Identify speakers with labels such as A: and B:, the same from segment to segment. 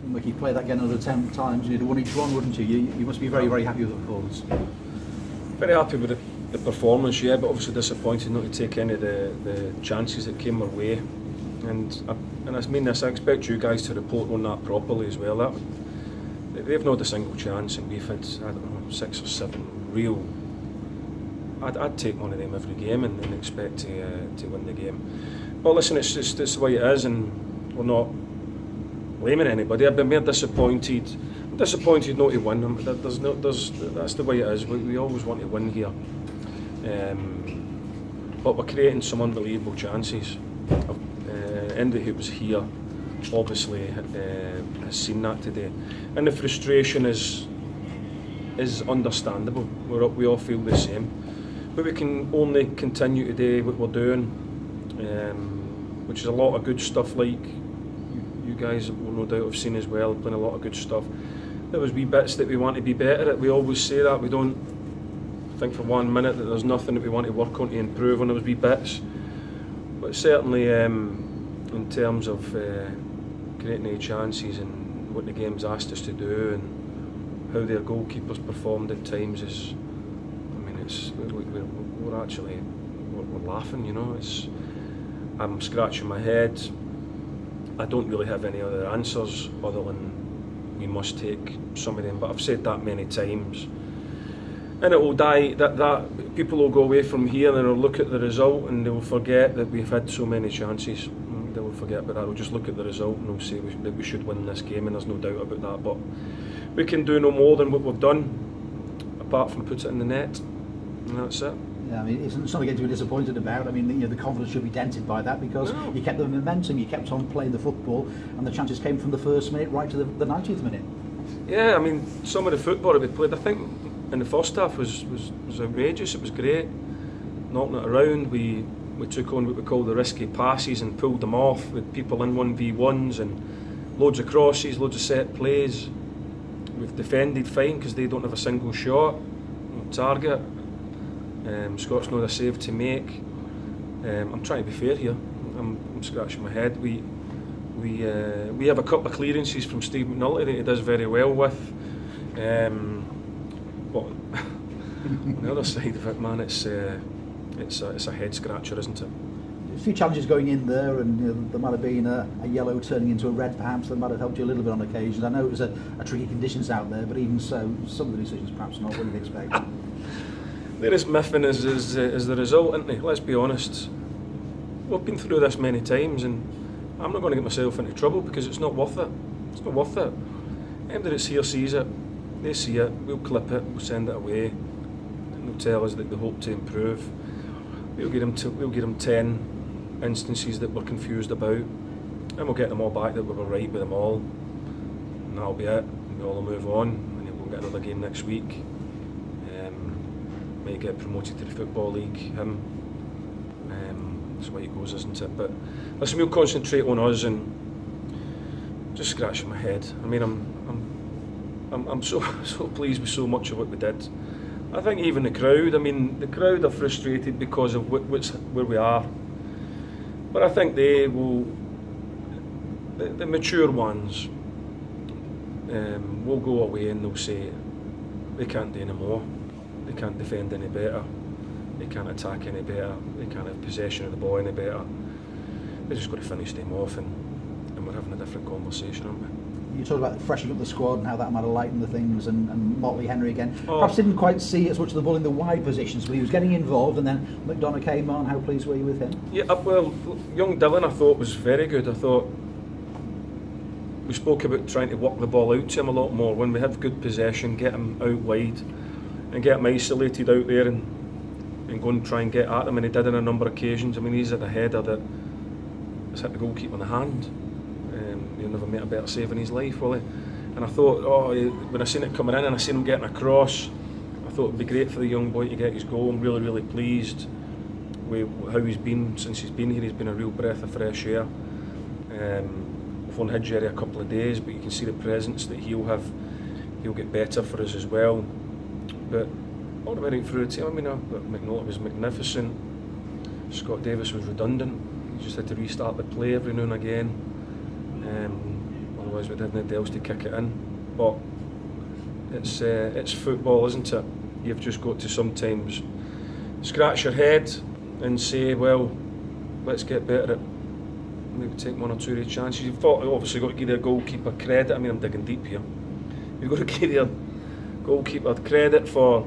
A: Micky, play that again another 10 times, you'd have won each one, wouldn't you? You must be very, very happy with the performance.
B: Very happy with the performance, yeah, but obviously disappointed not to take any of the chances that came our way. And I mean this, I expect you guys to report on that properly as well. They've not a single chance, and we've had, I don't know, 6 or 7 real. I'd take one of them every game and expect to win the game. But listen, it's the way it is, and we're not blaming anybody. I've been more disappointed. I'm disappointed not to win. That's the way it is. We always want to win here, but we're creating some unbelievable chances. Andy who was here obviously has seen that today, and the frustration is understandable. We all feel the same, but we can only continue today what we're doing, which is a lot of good stuff. Like you guys will no doubt have seen as well, playing a lot of good stuff. There was wee bits that we want to be better at. We always say that. We don't think for 1 minute that there's nothing that we want to work on to improve on those wee bits. But certainly in terms of creating any chances and what the game's asked us to do and how their goalkeepers performed at times is, I mean, we're actually laughing, you know. I'm scratching my head. I don't really have any other answers other than we must take some of them, but I've said that many times, and it will die. That people will go away from here and they'll look at the result and they'll forget that we've had so many chances. They will forget about that. They'll just look at the result and they'll say that we should win this game, and there's no doubt about that. But we can do no more than what we've done, apart from put it in the net, and that's it.
A: Yeah, I mean, it's something to be disappointed about. I mean, you know, the confidence should be dented by that, because you kept the momentum, you kept on playing the football, and the chances came from the first minute right to the 90th minute.
B: Yeah, I mean, some of the football that we played, I think, in the first half was outrageous. It was great, knocking it around. We took on what we call the risky passes and pulled them off with people in 1v1s and loads of crosses, loads of set plays. We've defended fine because they don't have a single shot on target. Scott's not a save to make. I'm trying to be fair here. I'm scratching my head. We have a couple of clearances from Steve McNulty that he does very well with. But on the other side of it, man, it's a head scratcher, isn't it?
A: A few challenges going in there, and you know, there might have been a yellow turning into a red, perhaps. That might have helped you a little bit on occasions. I know it was a tricky conditions out there, but even so, some of the decisions perhaps not what you'd expect.
B: There is miffing as the result, isn't there? Let's be honest. We've been through this many times, and I'm not going to get myself into trouble because it's not worth it. It's not worth it. Anybody that's here sees it. They see it. We'll clip it. We'll send it away. And they'll tell us that they hope to improve. We'll give them 10 instances that we're confused about, and we'll get them all back that we were right with them all, and that'll be it. We all will move on, and we'll get another game next week. Might get promoted to the Football League, him. That's the way it goes, isn't it? But listen, we'll concentrate on us, and just scratching my head. I mean, I'm so pleased with so much of what we did. I think even the crowd. I mean, the crowd are frustrated because of where we are. But I think they will. The mature ones will go away and they'll say they can't do any more. They can't defend any better, they can't attack any better, they can't have possession of the ball any better. They're just got to finish them off, and we're having a different conversation, aren't we?
A: You talked about freshening up the squad and how that might have lightened the things, and Motley Henry again. Perhaps didn't quite see as much of the ball in the wide positions, but he was getting involved, and then McDonough came on. How pleased were you with him? Yeah,
B: well, young Dylan I thought was very good. I thought we spoke about trying to work the ball out to him a lot more when we have good possession, get him out wide and get him isolated out there and go and try and get at him, and he did on a number of occasions. I mean, he's at a header that has hit the goalkeeper in the hand. He'll never make a better save in his life, will he? And I thought, when I seen it coming in and I seen him getting across, I thought it'd be great for the young boy to get his goal. I'm really, really pleased with how he's been since he's been here. He's been a real breath of fresh air. We've only had Jerry a couple of days, but you can see the presence that he'll have. He'll get better for us as well. But all the way right through the team, I mean, McNulty was magnificent. Scott Davis was redundant. He just had to restart the play every now and again. otherwise we didn't have else to kick it in. But it's football, isn't it? You've just got to sometimes scratch your head and say, well, let's get better at maybe take one or two of the chances. You've obviously got to give the goalkeeper credit. I mean, I'm digging deep here. You've got to give the goalkeeper credit for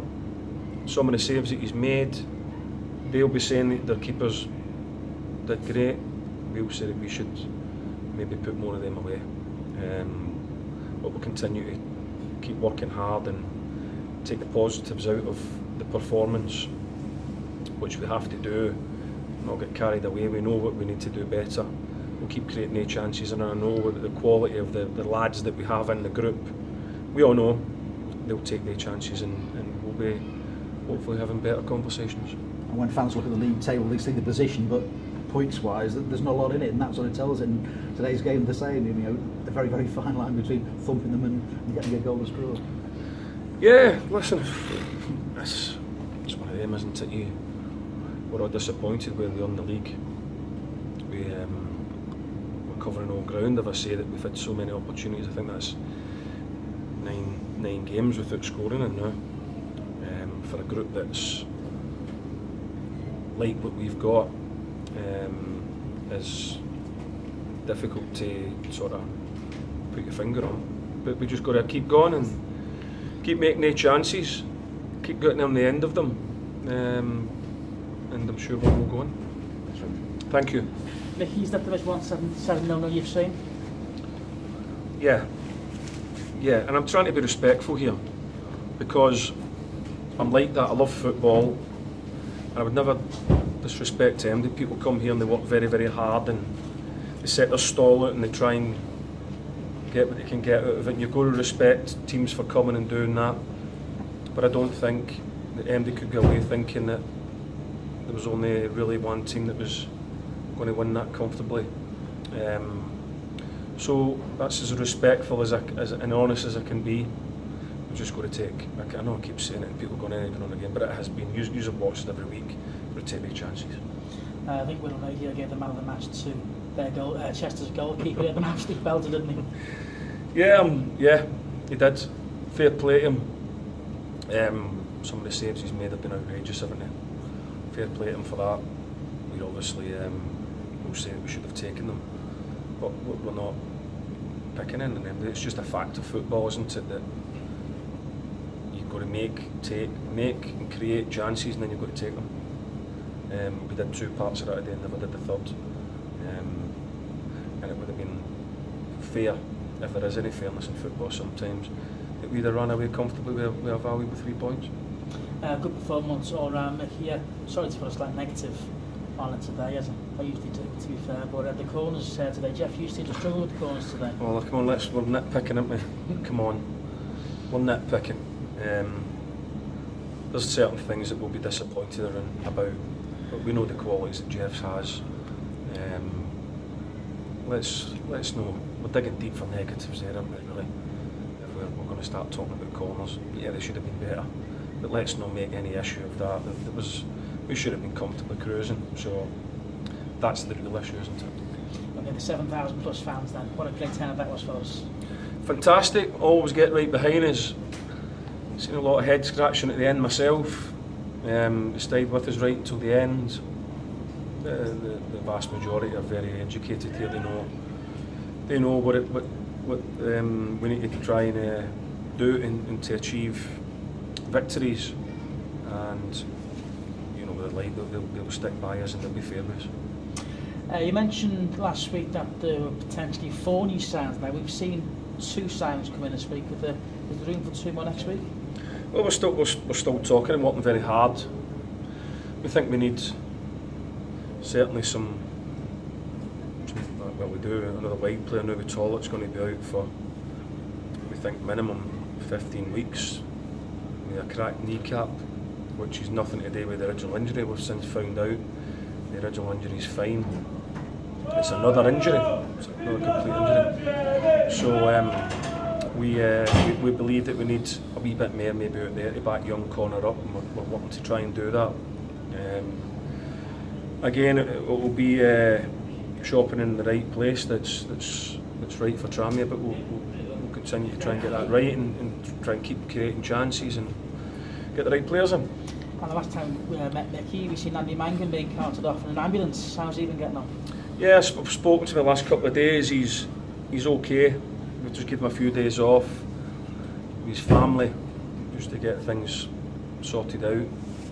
B: some of the saves that he's made. They'll be saying that their keepers did great. We'll say that we should maybe put more of them away. But we'll continue to keep working hard and take the positives out of the performance, which we have to do, not get carried away. We know what we need to do better. We'll keep creating new chances, and I know that the quality of the lads that we have in the group, we all know they'll take their chances, and we'll be hopefully having better conversations.
A: And when fans look at the league table, they see the position, but points-wise, there's not a lot in it, and that's what it tells. In today's game, the same. You know, the very, very fine line between thumping them and getting a goal to score.
B: Yeah, listen, it's one of them, isn't it? We're all disappointed where we won the league. We're covering all ground. If I say that we've had so many opportunities, I think that's nine games without scoring in now. For a group that's like what we've got, is difficult to sort of put your finger on. But we just got to keep going and keep making their chances, keep getting them the end of them, and I'm sure we'll go on. Thank you.
C: Micky, is that the most 177 you've seen?
B: Yeah, and I'm trying to be respectful here, because I'm like that. I love football, and I would never disrespect them. People come here and they work very, very hard, and they set their stall out and they try and get what they can get out of it. And you've got to respect teams for coming and doing that. But I don't think that MD could go away thinking that there was only really one team that was going to win that comfortably. So that's as respectful and honest as I can be. We've just got to take, I know I keep saying it and people going in and on again, but it has been, you have watched it every week, we've got to take their chances.
C: I think Will O'Neill gave the man of the match to their Chester's goalkeeper. He had an absolute belter, didn't he?
B: Yeah, he did. Fair play to him. Some of the saves he's made have been outrageous, haven't they? Fair play to him for that. We obviously will say we should have taken them, but we're not picking in them. It's just a fact of football, isn't it? That you've got to make and create chances, and then you've got to take them. We did two parts of that at the end, never did the third. And it would have been fair, if there is any fairness in football sometimes, that we either ran away comfortably with our valuable 3 points.
C: Good performance all round, Micky. Sorry to put a slight negative on it today, as I usually do, to be fair, but at the corners today, Jeff, you seem to struggle with the corners today.
B: Well, come on, we're nitpicking, aren't we? Come on, we're nitpicking. There's certain things that we'll be disappointed about, but we know the qualities that Jeff has. Let's know, we're digging deep for negatives there, aren't we, really? If we're going to start talking about corners, yeah, they should have been better, but let's not make any issue of that. We should have been comfortably cruising, so that's the real issue, isn't it?
C: Okay, the 7,000 plus fans then, what a great turnout that was for us.
B: Fantastic, always get right behind us. Seen a lot of head scratching at the end myself. They stayed with us right until the end. The vast majority are very educated here. They know what we need to try and do and to achieve victories, and you know, they'll stick by us and they'll be fair with us.
C: You mentioned last week that there were potentially 4 new signings. Now we've seen 2 signings come in this week. Is there room for 2 more next week?
B: Well, we're still talking and working very hard. We think we need certainly well, we do another wide player now. With Tollett's going to be out for, we think, minimum 15 weeks with a cracked kneecap, which is nothing to do with the original injury. We've since found out the original injury is fine. It's another injury. It's another complete injury. So we believe that we need a wee bit more maybe out there to back young Connor up, and we're wanting to try and do that. Again, it will be shopping in the right place that's that's right for Tranmere, but we'll continue to try and get that right and try and keep creating chances and get the right players in.
C: And the last time we met Micky, we seen Andy Mangan being carted off in an ambulance. How's he been getting on?
B: Yeah, I've spoken to him the last couple of days. He's okay. We've just given him a few days off. His family, just to get things sorted out.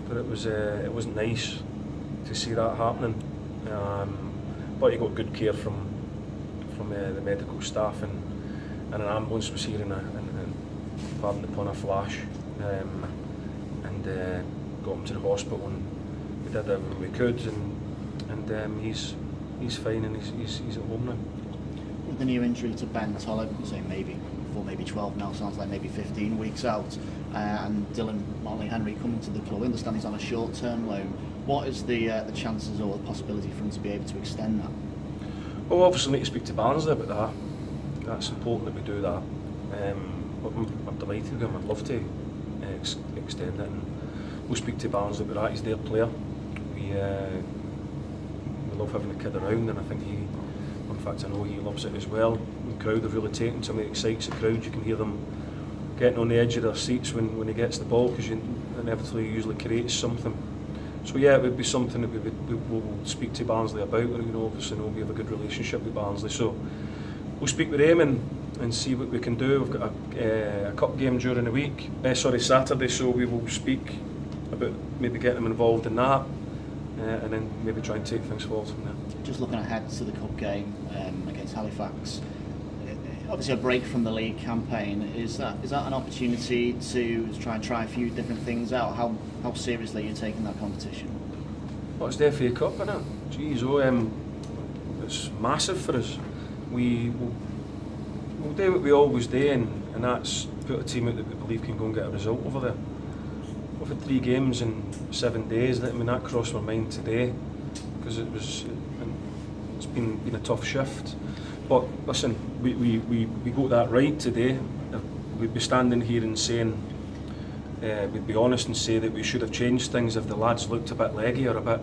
B: But it wasn't nice to see that happening. But he got good care from the medical staff, and an ambulance was here and pardon upon a flash, and got him to the hospital, and we did everything we could, and he's fine, and he's at home now.
D: With the new injury to Ben Tollett, say maybe 12 now, sounds like maybe 15 weeks out, and Dylan Henry coming to the club. I understand he's on a short-term loan. What is the chances or the possibility for him to be able to extend that?
B: Well, obviously we need to speak to Barnsley about that. That's important that we do that. But I'm delighted with him. I'd love to extend it, and we'll speak to Barnsley about that. He's their player. We love having the kid around, and I think in fact I know he loves it as well. The crowd have really taken to him. It excites the crowd. You can hear them getting on the edge of their seats when he gets the ball, because inevitably usually creates something. So yeah, it would be something that we'll speak to Barnsley about. Obviously we have a good relationship with Barnsley, so we'll speak with him and see what we can do. We've got a cup game during the week, Saturday, so we will speak about maybe getting him involved in that, and then maybe try and take things forward from there.
D: Just looking ahead to the cup game against Halifax, obviously a break from the league campaign, is that an opportunity to try a few different things out? How seriously are you taking that competition?
B: Well, it's the FA Cup, isn't it? Jeez, it's massive for us. We'll do what we always do, and that's put a team out that we believe can go and get a result over there. We've had 3 games in 7 days, and I mean that crossed my mind today, because it's been a tough shift. But listen, we got that right today. We'd be standing here and saying, we'd be honest and say that we should have changed things if the lads looked a bit leggy or a bit